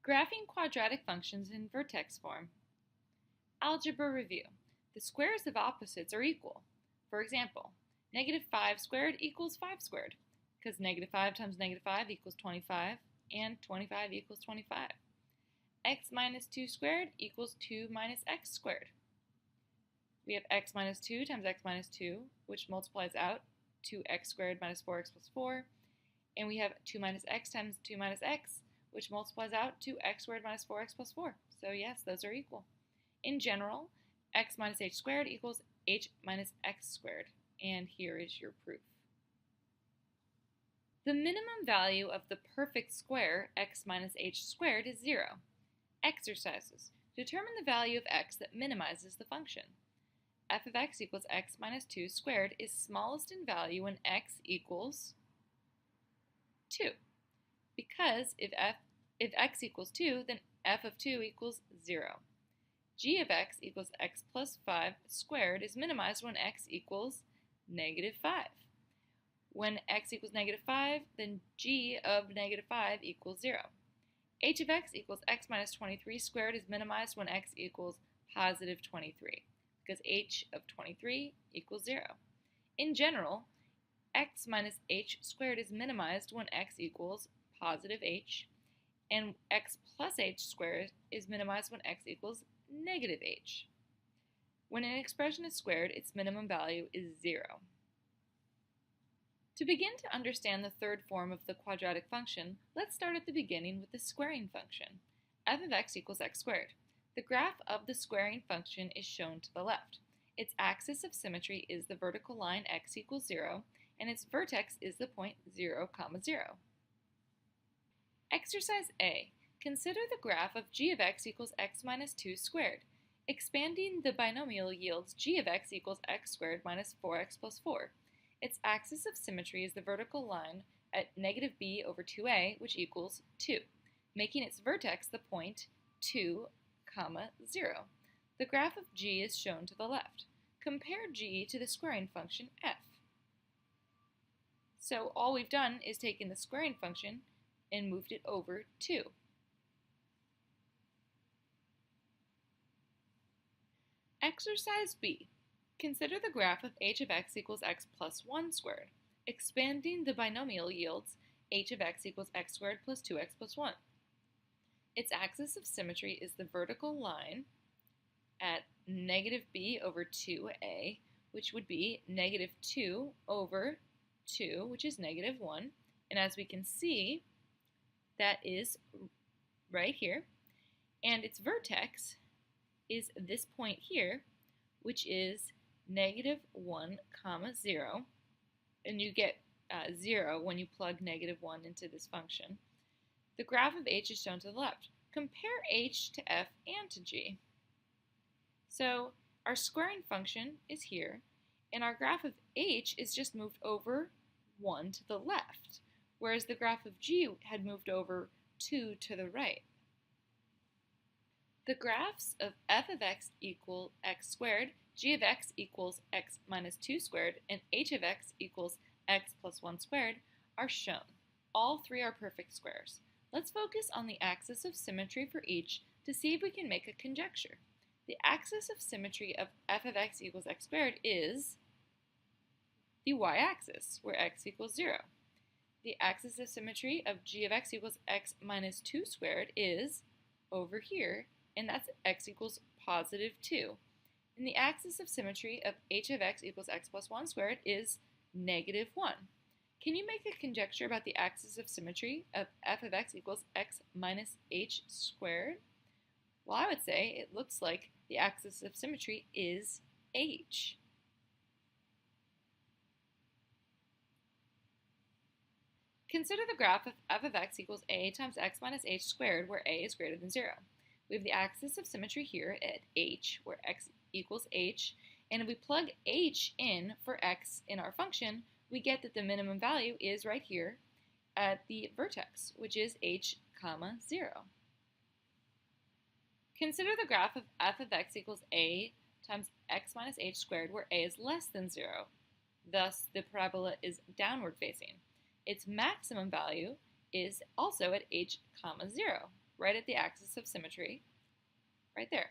Graphing quadratic functions in vertex form. Algebra review. The squares of opposites are equal. For example, -5 squared equals 5 squared, because -5 times -5 equals 25, and 25 equals 25. X minus 2 squared equals 2 minus x squared. We have x minus 2 times x minus 2, which multiplies out to x squared minus 4x plus 4. And we have 2 minus x times 2 minus x, which multiplies out to x squared minus 4x plus 4. So yes, those are equal. In general, x minus h squared equals h minus x squared. And here is your proof. The minimum value of the perfect square, x minus h squared, is 0. Exercises. Determine the value of x that minimizes the function. F of x equals x minus 2 squared is smallest in value when x equals 2. Because if x equals 2, then f of 2 equals 0. G of x equals x plus 5 squared is minimized when x equals -5. When x equals -5, then g of -5 equals 0. H of x equals x minus 23 squared is minimized when x equals positive 23, because h of 23 equals 0. In general, x minus h squared is minimized when x equals positive h, and x plus h squared is minimized when x equals negative h. When an expression is squared, its minimum value is 0. To begin to understand the third form of the quadratic function, let's start at the beginning with the squaring function. F of x equals x squared. The graph of the squaring function is shown to the left. Its axis of symmetry is the vertical line x equals 0, and its vertex is the point 0, 0. Exercise A. Consider the graph of g of x equals x minus 2 squared. Expanding the binomial yields g of x equals x squared minus 4x plus 4. Its axis of symmetry is the vertical line at -b over 2a, which equals 2, making its vertex the point 2, 0. The graph of g is shown to the left. Compare g to the squaring function f. So all we've done is taken the squaring function and moved it over 2. Exercise B. Consider the graph of h of x equals x plus 1 squared. Expanding the binomial yields h of x equals x squared plus 2x plus 1. Its axis of symmetry is the vertical line at -b over 2a, which would be -2 over 2, which is -1. And as we can see, that is right here. And its vertex is this point here, which is -1, 0. And you get 0 when you plug -1 into this function. The graph of h is shown to the left. Compare h to f and to g. So our squaring function is here, and our graph of h is just moved over 1 to the left, whereas the graph of g had moved over 2 to the right. The graphs of f of x equal x squared, g of x equals x minus 2 squared, and h of x equals x plus 1 squared are shown. All three are perfect squares. Let's focus on the axis of symmetry for each to see if we can make a conjecture. The axis of symmetry of f of x equals x squared is the y-axis, where x equals 0. The axis of symmetry of g of x equals x minus 2 squared is over here, and that's x equals positive 2. And the axis of symmetry of h of x equals x plus 1 squared is -1. Can you make a conjecture about the axis of symmetry of f of x equals x minus h squared? Well, I would say it looks like the axis of symmetry is h. Consider the graph of f of x equals a times x minus h squared, where a is greater than 0. We have the axis of symmetry here at h, where x equals h, and if we plug h in for x in our function, we get that the minimum value is right here at the vertex, which is h, 0. Consider the graph of f of x equals a times x minus h squared, where a is less than 0. Thus, the parabola is downward facing. Its maximum value is also at h, 0. right at the axis of symmetry, right there.